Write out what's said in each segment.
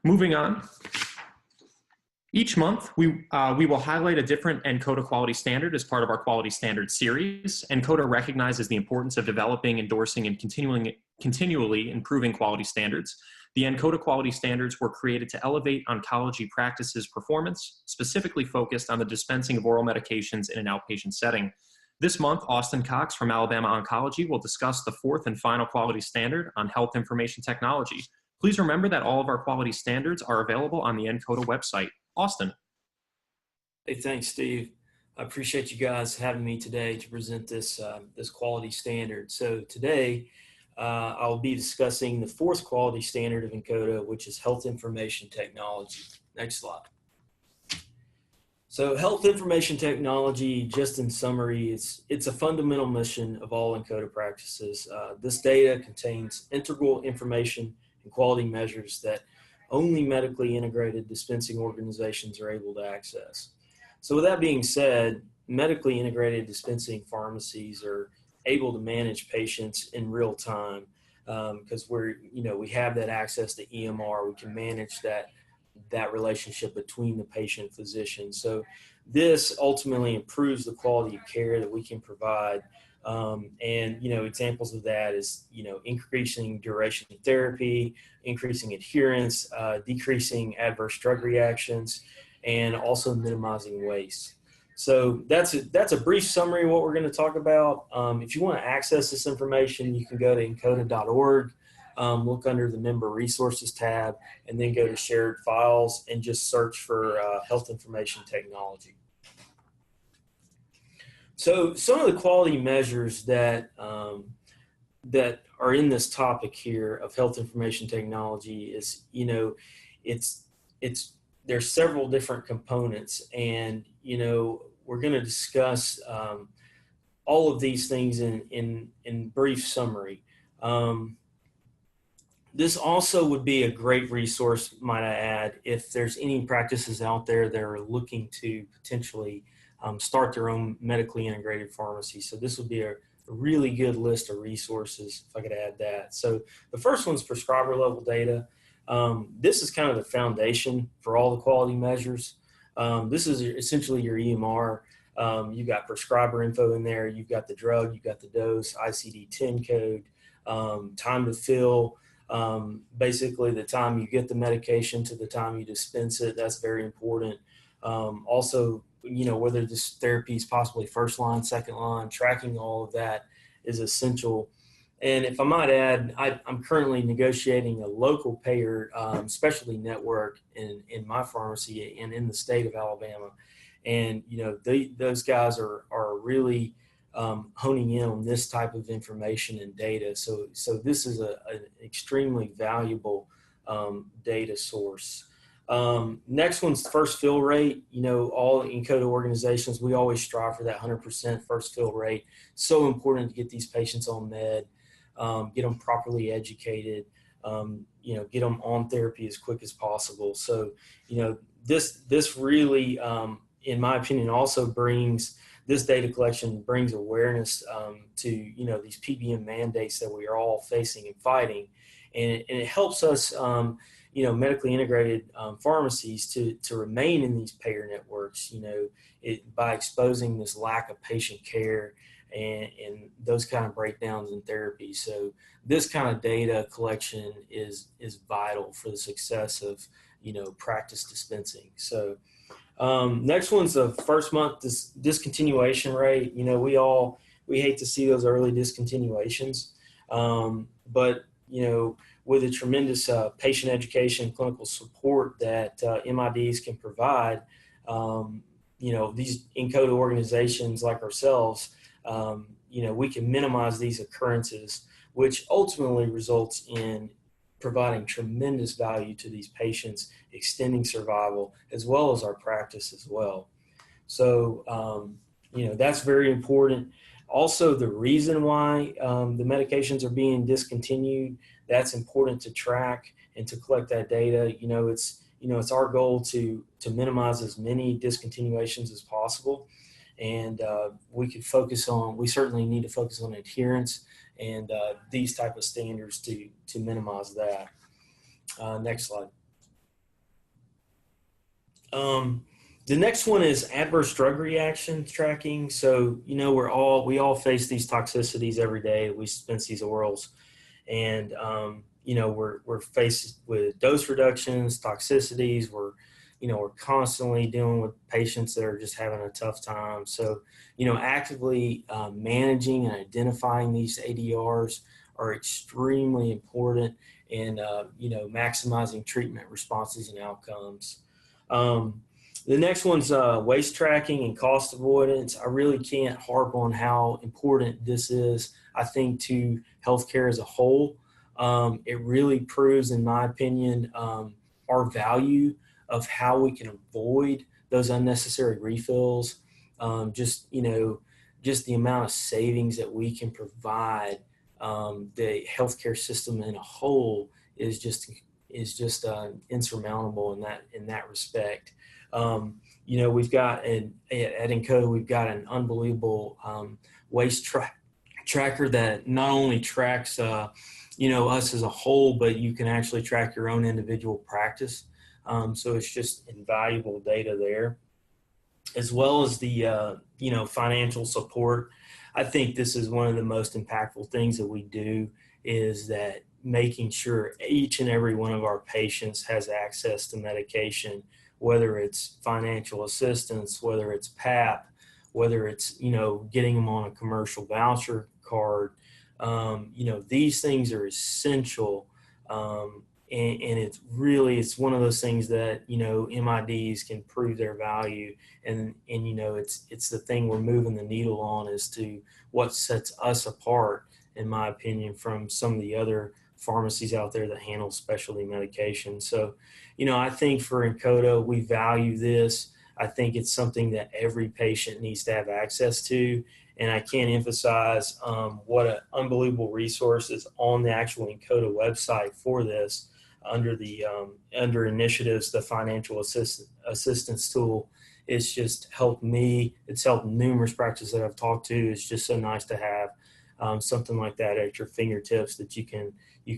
Moving on. Each month, we will highlight a different NCODA quality standard as part of our quality standard series. NCODA recognizes the importance of developing, endorsing, and continually improving quality standards. The NCODA quality standards were created to elevate oncology practices performance, specifically focused on the dispensing of oral medications in an outpatient setting. This month, Austin Cox from Alabama Oncology will discuss the fourth and final quality standard on health information technology. Please remember that all of our quality standards are available on the NCODA website. Austin. Hey, thanks, Steve. I appreciate you guys having me today to present this quality standard. So today, I'll be discussing the fourth quality standard of NCODA, which is health information technology. Next slide. So health information technology, just in summary, it's a fundamental mission of all NCODA practices. This data contains integral information and quality measures that only medically integrated dispensing organizations are able to access. So with that being said, medically integrated dispensing pharmacies are able to manage patients in real time because we have that access to EMR. We can manage that relationship between the patient and physician. So this ultimately improves the quality of care that we can provide. Examples of that is, increasing duration of therapy, increasing adherence, decreasing adverse drug reactions, and also minimizing waste. So that's a brief summary of what we're going to talk about. If you want to access this information, you can go to ncoda.org, look under the Member Resources tab, and then go to Shared Files and just search for Health Information Technology. So some of the quality measures that are in this topic here of health information technology is, there's several different components, and we're going to discuss all of these things in brief summary. This also would be a great resource, might I add, if there's any practices out there that are looking to potentially start their own medically integrated pharmacy. So this would be a really good list of resources, if I could add that. So the first one's prescriber level data. This is kind of the foundation for all the quality measures. This is essentially your EMR. You've got prescriber info in there. You've got the drug, you've got the dose, ICD-10 code, time to fill, basically the time you get the medication to the time you dispense it. That's very important. Also, whether this therapy is possibly first line, second line, tracking all of that is essential. And if I might add, I'm currently negotiating a local payer specialty network in my pharmacy and in the state of Alabama. And, those guys are really honing in on this type of information and data. So this is an extremely valuable data source. Next one's first fill rate. All NCODA organizations, we always strive for that 100% first fill rate. So important to get these patients on med, get them properly educated, get them on therapy as quick as possible. So, this really, in my opinion, also this data collection brings awareness to, these PBM mandates that we are all facing and fighting. And it helps us, medically integrated pharmacies to remain in these payer networks, by exposing this lack of patient care and those kind of breakdowns in therapy. So this kind of data collection is vital for the success of, practice dispensing. So next one's the first month discontinuation rate. We hate to see those early discontinuations, but with the tremendous patient education, clinical support that MIDs can provide, these NCODA organizations like ourselves, we can minimize these occurrences, which ultimately results in providing tremendous value to these patients, extending survival, as well as our practice as well. So, that's very important. Also, the reason why the medications are being discontinued, that's important to track and to collect that data. It's our goal to minimize as many discontinuations as possible. And we certainly need to focus on adherence and these type of standards to minimize that. Next slide. The next one is adverse drug reaction tracking. So, you know, we all face these toxicities every day. We dispense these orals, and you know, we're faced with dose reductions, toxicities. We're constantly dealing with patients that are just having a tough time. So, you know, actively managing and identifying these ADRs are extremely important in you know, maximizing treatment responses and outcomes. The next one's waste tracking and cost avoidance. I really can't harp on how important this is, I think, to healthcare as a whole. It really proves, in my opinion, our value of how we can avoid those unnecessary refills. Just, you know, just the amount of savings that we can provide the healthcare system in a whole is just insurmountable in that respect. You know, we've got at Encoda, we've got an unbelievable waste tracker that not only tracks you know, us as a whole, but you can actually track your own individual practice. So it's just invaluable data there, as well as the you know, financial support. I think this is one of the most impactful things that we do, is that making sure each and every one of our patients has access to medication, whether it's financial assistance, whether it's PAP, whether it's, you know, getting them on a commercial voucher card. You know, these things are essential. And it's one of those things that, you know, MIDs can prove their value, and you know, it's the thing we're moving the needle on as to what sets us apart, in my opinion, from some of the other pharmacies out there that handle specialty medication. So, you know, I think for Encoda, we value this. I think it's something that every patient needs to have access to. And I can't emphasize what an unbelievable resource is on the actual Encoda website for this. Under initiatives, the financial assistance tool, it's just helped me. It's helped numerous practices that I've talked to. It's just so nice to have something like that at your fingertips, that you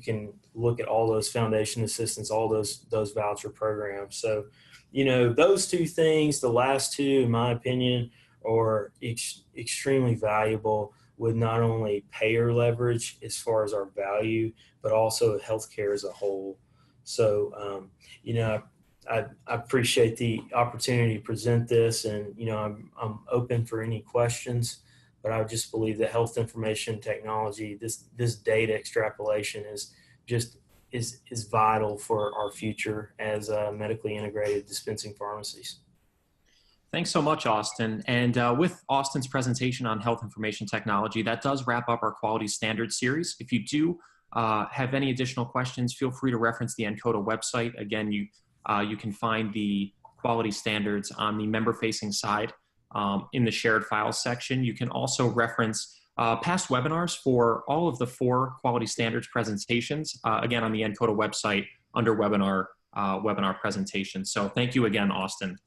can look at all those foundation assistance, all those voucher programs. So, you know, those two things, the last two, in my opinion, are extremely valuable, with not only payer leverage as far as our value, but also healthcare as a whole. So, you know, I appreciate the opportunity to present this, and, you know, I'm open for any questions, but I just believe that health information technology, this data extrapolation is vital for our future as medically integrated dispensing pharmacies. Thanks so much, Austin. And with Austin's presentation on health information technology, that does wrap up our quality standards series. If you do have any additional questions, feel free to reference the Encoda website. Again, you can find the quality standards on the member-facing side in the shared files section. You can also reference past webinars for all of the 4 quality standards presentations, again, on the Encoda website under webinar presentations. So thank you again, Austin.